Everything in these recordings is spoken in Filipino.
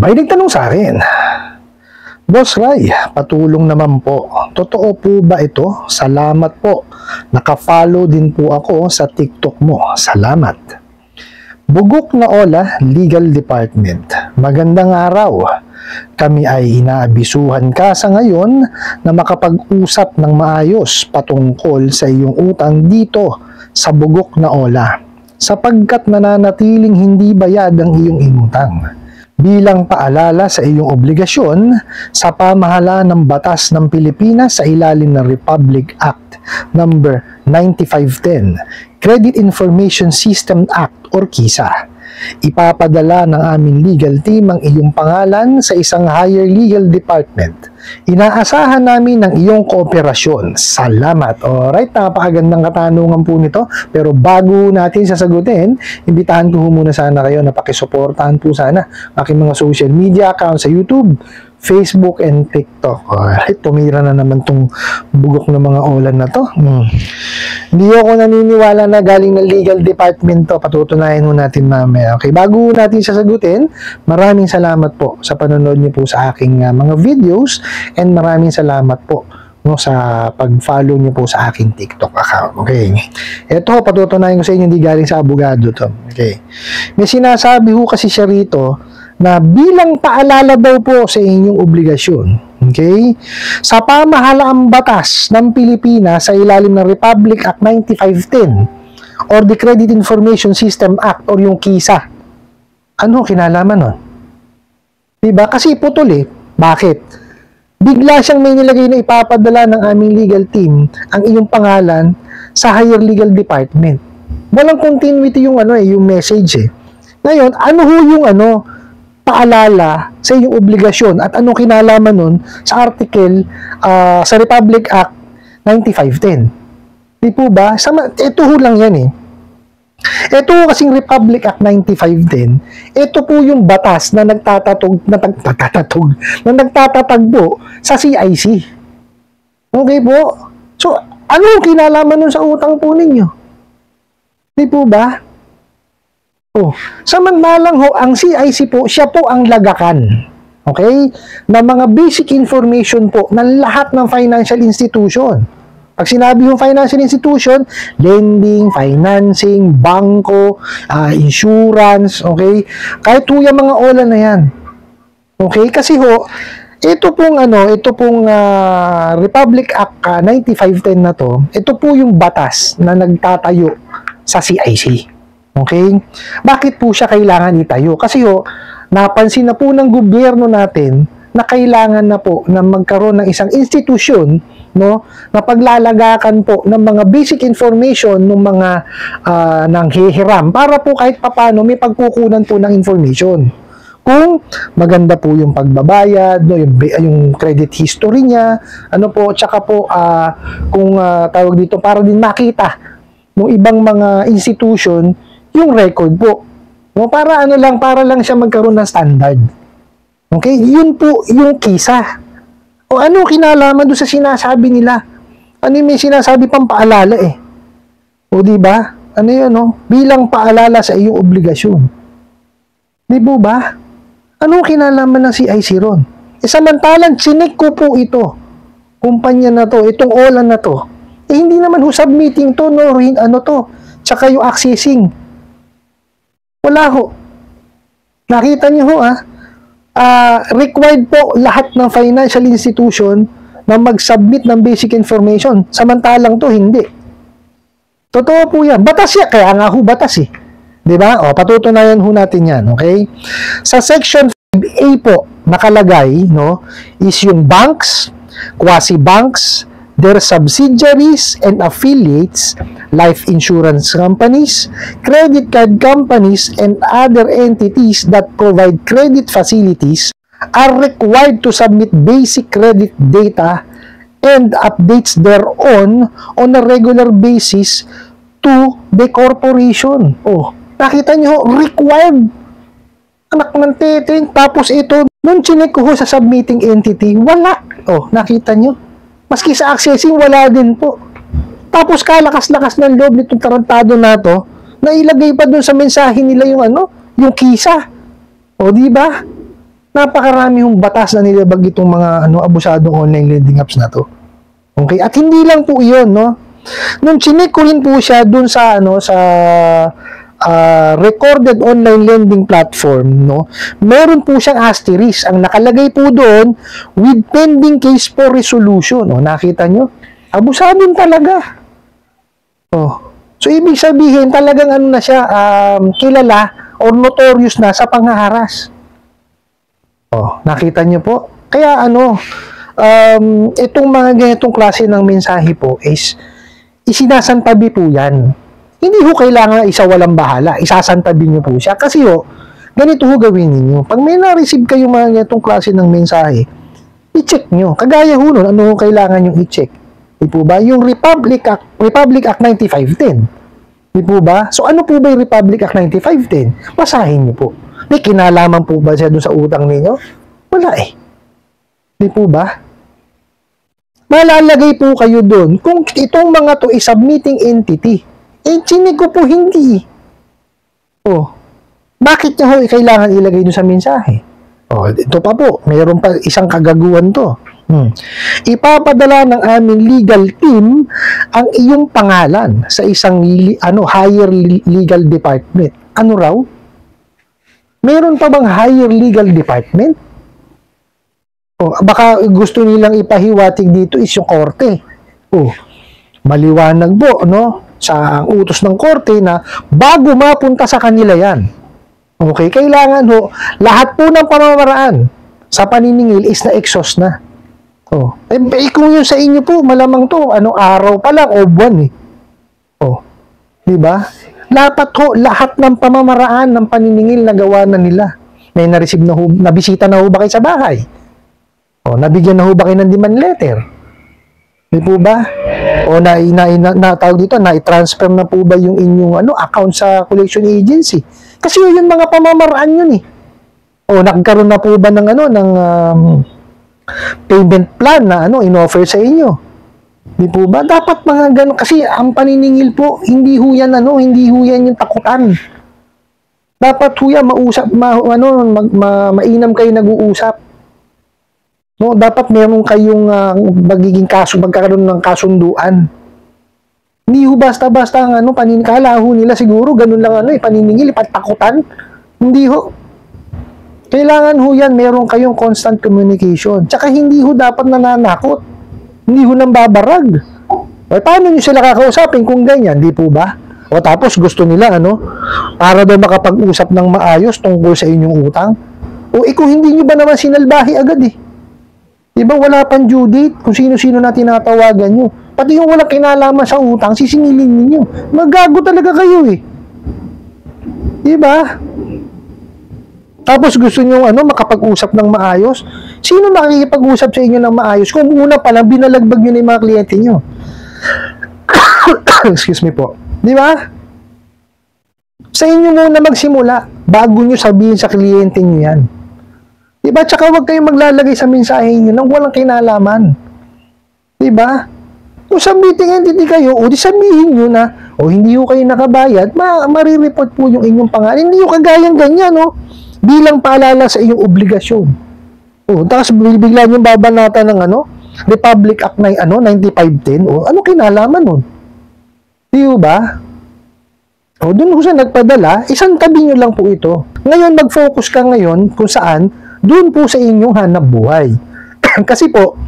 May nagtanong sa akin, Boss Ray, patulong naman po. Totoo po ba ito? Salamat po. Naka-follow din po ako sa TikTok mo. Salamat. Bugok na Ola, Legal Department. Magandang araw. Kami ay inaabisuhan ka sa ngayon na makapag-usap ng maayos patungkol sa iyong utang dito sa Bugok na Ola, sapagkat nananatiling hindi bayad ang iyong inutang. Bilang paalala sa iyong obligasyon sa pamahalaan ng batas ng Pilipinas sa ilalim ng Republic Act number 9510, Credit Information System Act or KISA. Ipapadala ng aming legal team ang iyong pangalan sa isang higher legal department. Inaasahan namin ang iyong kooperasyon. Salamat. Alright, napakagandang katanungan po nito. Pero bago natin sasagutin, imbitahan ko muna sana kayo na pakisuportahan po sana aking mga social media accounts sa YouTube, Facebook, and TikTok. Alright, tumira na naman tong bugok ng mga ulan na to. Hindi ako naniniwala na galing ng legal department to. Patutunayan mo natin mamaya. Okay, bago natin sasagutin, maraming salamat po sa panonood niyo po sa aking mga videos, and maraming salamat po sa pag-follow niyo po sa aking TikTok account. Okay, ito patutunayan ko sa inyo, hindi galing sa abogado to. Okay, may sinasabi ho kasi siya rito na bilang paalala daw po sa inyong obligasyon, okay, sa pamahalaang batas ng Pilipinas sa ilalim ng Republic Act 9510 or the Credit Information System Act or yung KISA. Ano kinalaman nun? Diba? Kasi putol eh. Bakit? Bigla siyang may nilagay na ipapadala ng aming legal team ang iyong pangalan sa higher legal department. Walang continuity yung yung message eh. Ngayon, ano ho yung paalala sa iyong obligasyon at anong kinalaman nun sa article sa Republic Act 9510? Di po ba? Ito ho lang yan eh. Ito kasing Republic Act 9510, ito po yung batas na nagtatatagbo sa CIC. Okay po? So, anong kinalaman nun sa utang po ninyo? Di po ba? Samantalang ho, ang CIC po, siya po ang lagakan, okay, na mga basic information po ng lahat ng financial institution. Pag sinabi yung financial institution, lending, financing, bangko, insurance, okay, kahit ho yung mga ola na yan. Okay, kasi ho, ito pong Republic Act 9510 na to, ito po yung batas na nagtatayo sa CIC. Okay? Bakit po siya kailangan itayo? Kasi napansin na po ng gobyerno natin na kailangan na po na magkaroon ng isang institusyon, na paglalagakan po ng mga basic information ng mga nanghihiram para po kahit papano may pagkukunan po ng information. Kung maganda po yung pagbabayad, yung credit history niya, tsaka po kung tawag dito para din makita ng ibang mga institution yung record po. Para lang siya magkaroon ng standard. Okay? Yun po yung KISA. Ano kinalaman doon sa sinasabi nila? Ano yung may sinasabi pang paalala eh? Di ba? Bilang paalala sa iyong obligasyon. Di po ba? Anong kinalaman ng CIC ron? Samantalang chinik ko po ito. Kumpanya na to, itong ola na to. Hindi naman submitting to, tsaka yung accessing. Wala ho. Nakita niyo ho required po lahat ng financial institution na mag-submit ng basic information. Samantalang to hindi. Totoo po yan. Batas yan. Kaya nga ho batas eh. Diba? Patutunayan ho natin yan. Okay? Sa section 5A po nakalagay is yung banks, quasi-banks, their subsidiaries and affiliates, life insurance companies, credit card companies, and other entities that provide credit facilities are required to submit basic credit data and updates thereon on a regular basis to the corporation. Nakita nyo, required. Anak ng titing. Tapos ito, nung chinek ko sa submitting entity, wala. Nakita nyo? Maski sa accessing, wala din po. Tapos kalakas-lakas ng loob nitong tarantado na to, na ilagay pa dun sa mensahe nila yung yung KISA. Di ba? Napakarami yung batas na nilabag itong mga abusadong online lending apps na to. Okay? At hindi lang po 'yon, no? Nung chinek ko rin po siya dun sa recorded online lending platform, no? Meron po siyang asterisk. Ang nakalagay po doon, with pending case for resolution. O, nakita nyo? Abusadong talaga. Oh. So, ibig sabihin, talagang na siya, kilala or notorious na sa panghaharas. Oh, nakita nyo po? Kaya itong mga ganitong klase ng mensahe po is isinasantabi po yan. Hindi ho kailangan isa walang bahala. Isasantabi nyo po siya. Kasi ganito ho gawin ninyo. Pag may na-receive kayo mga ganitong klase ng mensahe, i-check nyo. Kagaya ho nun, ano ho kailangan nyo i-check? Di po ba? Yung Republic Act 9510. Di po ba? So ano po ba yung Republic Act 9510? Basahin nyo po. May kinalaman po ba siya doon sa utang ninyo? Wala eh. Di po ba? Malalagay po kayo doon kung itong mga to is submitting entity. Eh, chinig ko po hindi. Oh, bakit nyo kailangan ilagay doon sa mensahe? Oh, ito pa po. Mayroon pa isang kagaguhan to. Ipapadala ng aming legal team ang iyong pangalan sa isang higher legal department. Ano raw? Meron pa bang higher legal department? O, baka gusto nilang ipahiwatig dito is yung korte. O, maliwanag po, no? Sa utos ng korte na bago mapunta sa kanila yan. Okay? Kailangan lahat po ng pamamaraan sa paniningil is na-exhaust na. O, kung yun sa inyo po, malamang to, araw pa lang o buwan eh. O, di ba? Dapat lahat ng pamamaraan ng paniningil na gawa na nila. May na-receive nabisita na ho ba kayo sa bahay? O, nabigyan na ho ba kayo ng demand letter? Di po ba? O, tawag dito, na-transfer na po ba yung inyong account sa collection agency? Kasi yung mga pamamaraan yun eh. O, nagkaroon na po ba ng payment plan na in-offer sa inyo? Di po ba? Dapat mga ganun. Kasi ang paniningil po, hindi ho yan yung takutan. Dapat ho yan, mainam kayo nag-uusap. No, dapat meron kayong magkakaroon ng kasunduan. Hindi ho basta-basta ang kala ho nila siguro, ganun lang paniningil, ipatakutan. Hindi ho. Kailangan ho yan, meron kayong constant communication. Tsaka hindi ho dapat nananakot. Hindi ho nang babarag. O, paano nyo sila kakausapin kung ganyan? Di po ba? O tapos gusto nila, para daw makapag-usap ng maayos tungkol sa inyong utang. O kung hindi nyo ba naman sinalbahi agad eh. Diba wala pang due date kung sino-sino na tinatawagan nyo. Pati yung walang kinalaman sa utang, sisingilin ninyo. Magago talaga kayo eh. Diba? Tapos gusto nyo makapag-usap ng maayos. Sino makikipag-usap sa inyo ng maayos kung una pa lang binalagbag nyo na yung mga kliyente nyo? Excuse me po. Di ba? Sa inyo muna magsimula bago nyo sabihin sa kliyente nyo yan. Di ba? Tsaka huwag kayong maglalagay sa mensahe nyo nang walang kinalaman. Di ba? Kung submitting entity kayo, o di sabihin nyo na, hindi ko kayo nakabayad, marireport po yung inyong pangalan. Hindi yung kagayang ganyan, bilang paalala sa inyong obligasyon. Tapos bigla nyo babanatan ng Republic Act 9510, ano kinalaman nun? Di ba? Doon ko siya nagpadala, isang tabi nyo lang po ito. Ngayon, mag-focus ka ngayon kung saan, doon po sa inyong hanap buhay. Kasi po,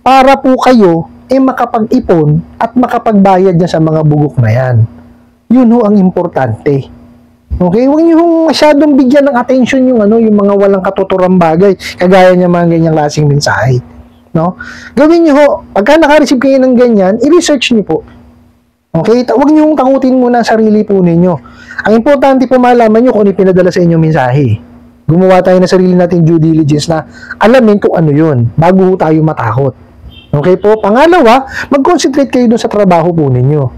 para po kayo makapag-ipon at makapagbayad niya sa mga bugok na yan. Yun ang importante. Okay? Huwag niyo masyadong bigyan ng attention yung mga walang katuturang bagay, kagaya niya mga ganyang klaseng mensahe. No? Gawin niyo pagka naka-receive kayo ng ganyan, i-research niyo po. Okay? Huwag niyo takutin muna ang sarili po ninyo. Ang importante po malaman niyo kung ano pinadala sa inyong mensahe. Gumawa tayo na sarili natin due diligence na alamin kung ano yun, bago tayo matakot. Okay po? Pangalawa, mag-concentrate kayo dun sa trabaho po ninyo.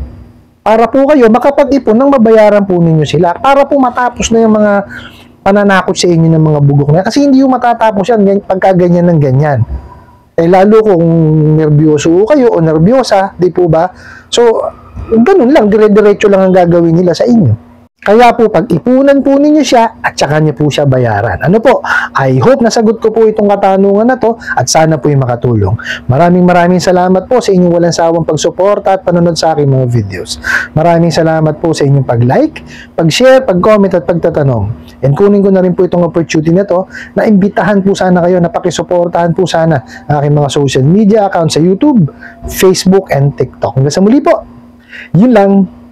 Para po kayo makapag-ipon ng mabayaran po ninyo sila. Para po matapos na yung mga pananakot sa inyo ng mga bugok na. Kasi hindi yung matatapos yan pagka ganyan ng ganyan. Lalo kung nervyoso kayo o nervyosa, di po ba? So, ganun lang, dire-diretso lang ang gagawin nila sa inyo. Kaya po, pag-ipunan po ninyo siya at saka niyo po siya bayaran. Ano po? I hope nasagot ko po itong katanungan na to at sana po yung makatulong. Maraming salamat po sa inyong walang sawang pagsuporta at panonood sa aking mga videos. Maraming salamat po sa inyong pag-like, pag-share, pag-comment at pagtatanong. And kunin ko na rin po itong opportunity na to na imbitahan po sana kayo na pakisuportahan po sana ang aking mga social media account sa YouTube, Facebook, and TikTok. Hanggang sa muli po. Yun lang.